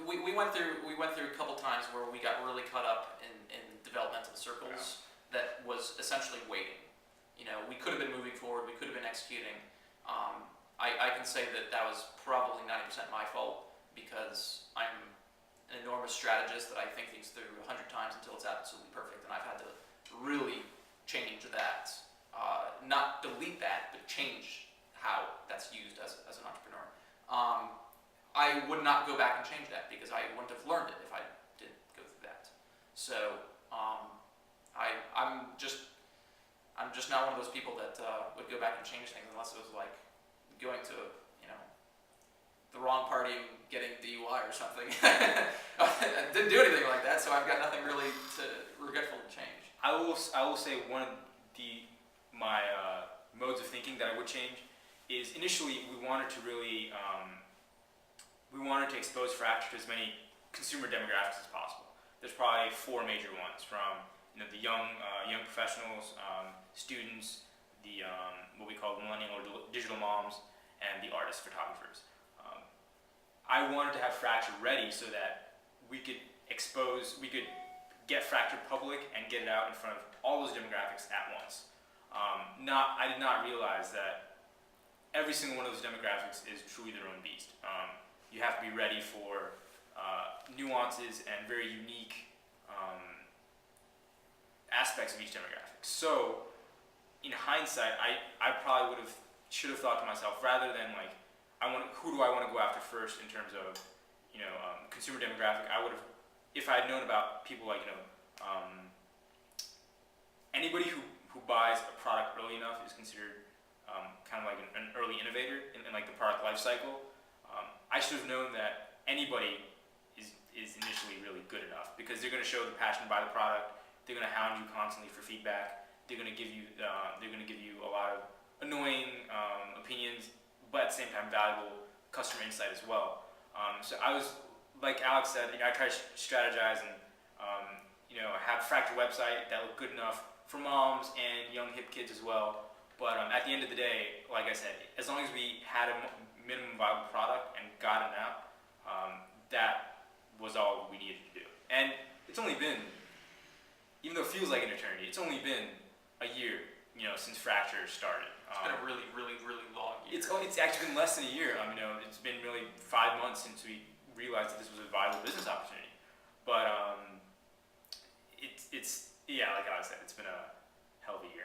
We went through a couple times where we got really caught up in developmental circles that was essentially waiting. You know, we could have been moving forward, we could have been executing. I can say that that was probably 90% my fault because I'm an enormous strategist that I think things through 100 times until it's absolutely perfect, and I've had to really change that. Not delete that, but change how that's used as an entrepreneur. I would not go back and change that because I wouldn't have learned it if I didn't go through that. So I'm just not one of those people that would go back and change things unless it was like going to, you know, the wrong party and getting DUI or something. I didn't do anything like that, so I've got nothing really regretful to change. I will say one of my modes of thinking that I would change is initially we wanted to really expose Fracture to as many consumer demographics as possible. There's probably 4 major ones, from the young professionals, students, the what we call millennial or digital moms, and the artists, photographers. I wanted to have Fracture ready so that we could get Fracture public and get it out in front of all those demographics at once. I did not realize that every single one of those demographics is truly their own beast. You have to be ready for nuances and very unique aspects of each demographic. So, in hindsight, I probably should have thought to myself, rather than like, who do I want to go after first in terms of consumer demographic. I would have, if I had known about people like anybody who buys a product early enough is considered kind of like an early innovator in like the product life cycle. I should have known that anybody is initially really good enough because they're going to show the passion by the product. They're going to hound you constantly for feedback. They're going to give you a lot of annoying opinions, but at the same time valuable customer insight as well. So I was, like Alex said, I try to strategize and have a Fracture website that looked good enough for moms and young hip kids as well. But at the end of the day, like I said, as long as we had a minimum viable product and got it out, that was all we needed to do. And it's only been, even though it feels like an eternity, it's only been a year, since Fracture started. It's been a really, really, really long year. It's actually been less than a year. It's been really 5 months since we realized that this was a viable business opportunity. But like I said, it's been a hell of a year.